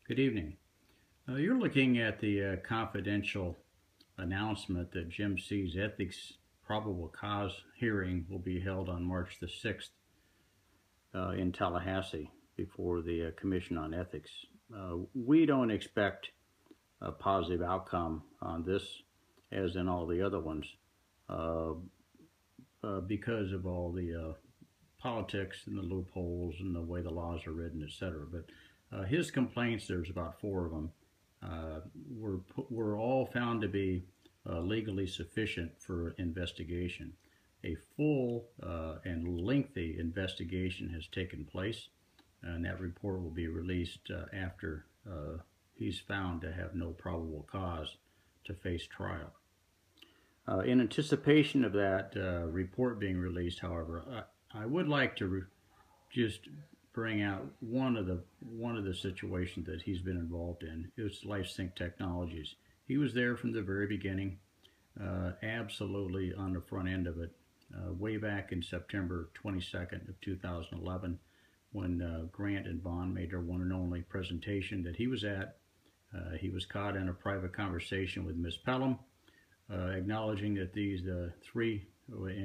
Good evening. You're looking at the confidential announcement that Jim C's ethics probable cause hearing will be held on March the 6th in Tallahassee before the Commission on Ethics. We don't expect a positive outcome on this, as in all the other ones, uh, because of all the politics and the loopholes and the way the laws are written, etc. But his complaints, there's about four of them, uh, were all found to be legally sufficient for investigation. A full and lengthy investigation has taken place, and that report will be released after he's found to have no probable cause to face trial. In anticipation of that report being released, however, I would like to just bring out one of the situations that he's been involved in. It was LifeSync Technologies. He was there from the very beginning, absolutely on the front end of it, way back in September 22nd of 2011, when Grant and Bond made their one and only presentation that he was at. He was caught in a private conversation with Ms. Pelham, acknowledging that these three,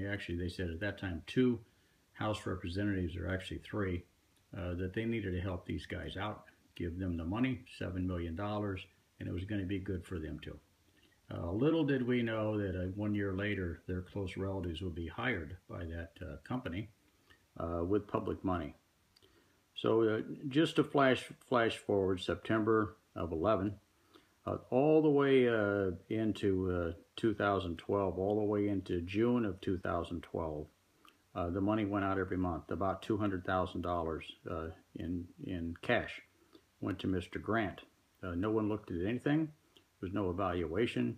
actually they said at that time two House representatives, or actually three, that they needed to help these guys out, give them the money, $7 million, and it was going to be good for them too. Little did we know that 1 year later, their close relatives would be hired by that company with public money. So just to flash forward, September of 11, all the way into 2012, all the way into June of 2012, the money went out every month. About $200,000 in cash went to Mr. Grant. No one looked at anything. There was no evaluation.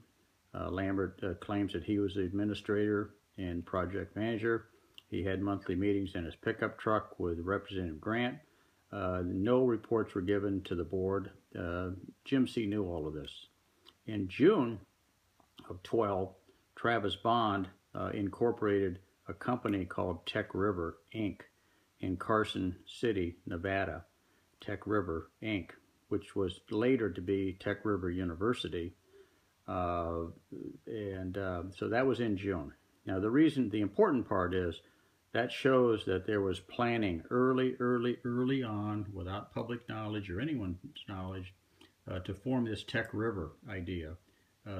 Lambert claims that he was the administrator and project manager. He had monthly meetings in his pickup truck with Representative Grant. No reports were given to the board. Jim C. knew all of this. In June of 12, Travis Bond incorporated a company called Tech River Inc. in Carson City, Nevada. Tech River Inc., which was later to be Tech River University. So that was in June. Now the important part is that shows that there was planning early on, without public knowledge or anyone's knowledge, to form this Tech River idea.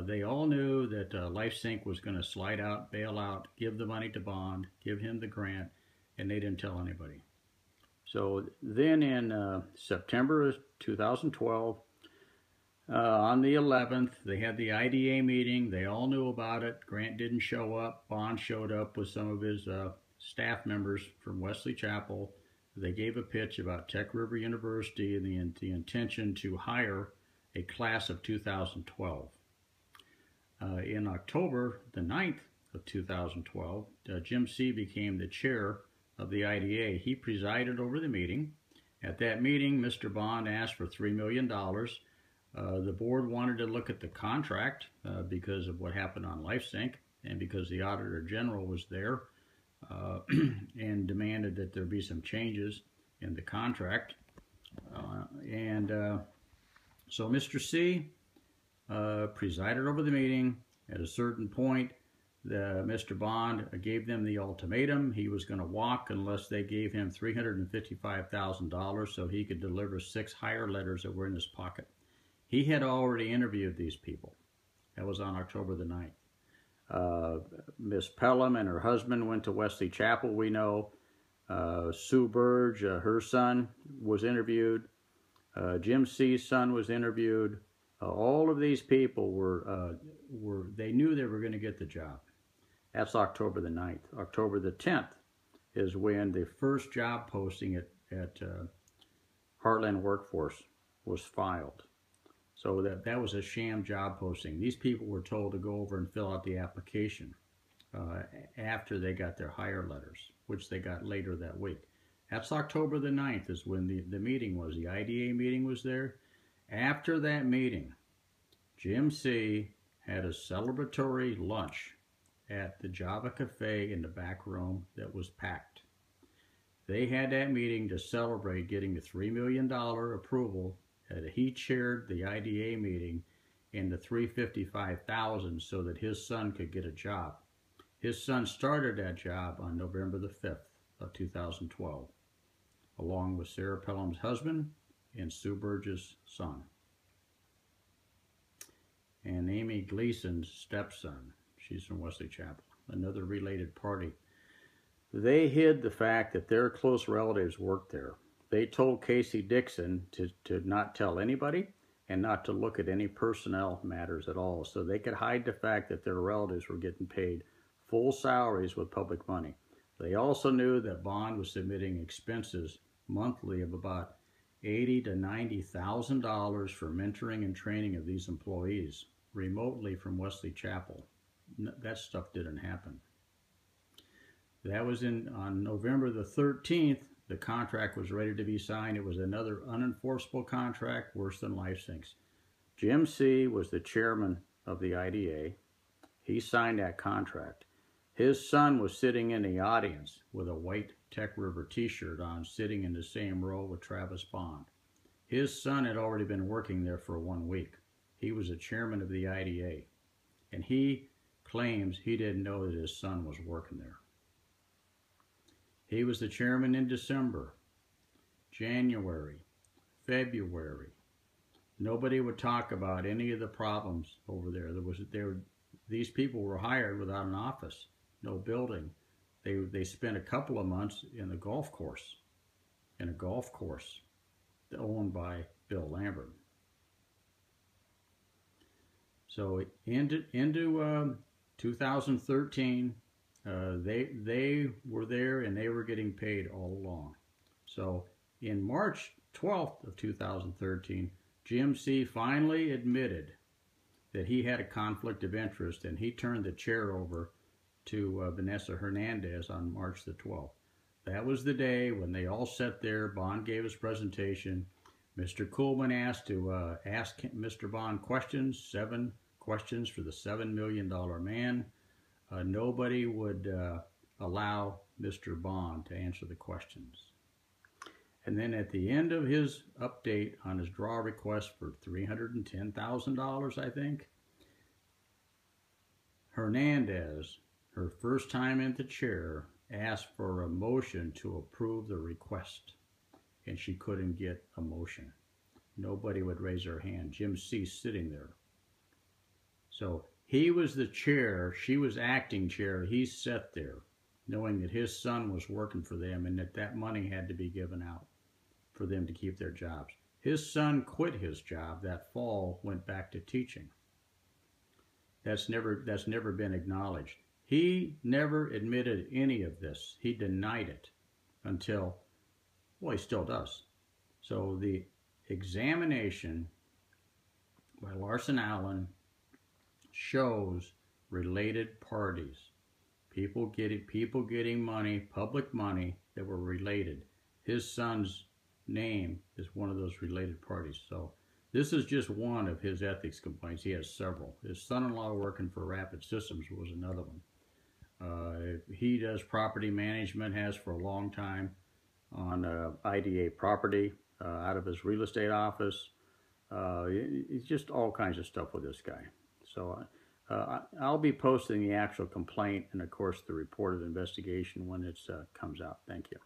They all knew that LifeSync was going to slide out, bail out, give the money to Bond, give him the grant, and they didn't tell anybody. So then in September of 2012, on the 11th, they had the IDA meeting. They all knew about it. Grant didn't show up. Bond showed up with some of his staff members from Wesley Chapel. They gave a pitch about Tech River University and the intention to hire a class of 2012. In October the 9th of 2012, Jim C. became the chair of the IDA. He presided over the meeting. At that meeting, Mr. Bond asked for $3 million. The board wanted to look at the contract because of what happened on LifeSync and because the Auditor General was there and demanded that there be some changes in the contract. So Mr. C. presided over the meeting. At a certain point, Mr. Bond gave them the ultimatum. He was going to walk unless they gave him $355,000 so he could deliver 6 hire letters that were in his pocket. He had already interviewed these people. That was on October the 9th. Miss Pelham and her husband went to Wesley Chapel, we know. Sue Burge, her son, was interviewed. Jim C.'s son was interviewed. All of these people they knew they were going to get the job. That's October the 9th. October the 10th is when the first job posting at Heartland Workforce was filed. So that was a sham job posting. These people were told to go over and fill out the application after they got their hire letters, which they got later that week. That's October the 9th is when the meeting was. The IDA meeting was there. After that meeting, Jim C. had a celebratory lunch at the Java Cafe in the back room that was packed. They had that meeting to celebrate getting the $3 million approval he chaired the IDA meeting in the $355,000 so that his son could get a job. His son started that job on November the 5th of 2012, along with Sarah Pelham's husband and Sue Burgess' son, and Amy Gleason's stepson. She's from Wesley Chapel, another related party. They hid the fact that their close relatives worked there. They told Casey Dixon to not tell anybody and not to look at any personnel matters at all, so they could hide the fact that their relatives were getting paid full salaries with public money. They also knew that Bond was submitting expenses monthly of about $80,000 to $90,000 for mentoring and training of these employees remotely from Wesley Chapel. That stuff didn't happen. That was on November the 13th. The contract was ready to be signed. It was another unenforceable contract, worse than LifeSyncs. Jim C. was the chairman of the IDA. He signed that contract. His son was sitting in the audience with a white Tech River t-shirt on, sitting in the same row with Travis Bond. His son had already been working there for 1 week. He was the chairman of the IDA, and he claims he didn't know that his son was working there. He was the chairman in December, January, February. Nobody would talk about any of the problems over there. These people were hired without an office, no building. They spent a couple of months in a golf course owned by Bill Lambert. So into 2013, they were there and they were getting paid all along. So in March 12th of 2013, Jim C. finally admitted that he had a conflict of interest, and he turned the chair over to Vanessa Hernandez on March the 12th. That was the day when they all sat there. Bond gave his presentation. Mr. Kuhlman asked to ask Mr. Bond questions, 7 questions for the $7 million man. Nobody would allow Mr. Bond to answer the questions. And then at the end of his update on his draw request for $310,000, I think, Hernandez, her first time in the chair, asked for a motion to approve the request, and she couldn't get a motion. Nobody would raise their hand. Jim C. sitting there. So he was the chair, she was acting chair. He sat there knowing that his son was working for them and that money had to be given out for them to keep their jobs. His son quit his job that fall, went back to teaching. That's never been acknowledged. He never admitted any of this. He denied it until, well, he still does. So the examination by Larson Allen shows related parties, people getting money, public money that were related. His son's name is one of those related parties. So this is just one of his ethics complaints. He has several. His son-in-law working for Rapid Systems was another one. He does property management, has for a long time on IDA property out of his real estate office. It's just all kinds of stuff with this guy. So I'll be posting the actual complaint and, of course, the report of investigation when it comes out. Thank you.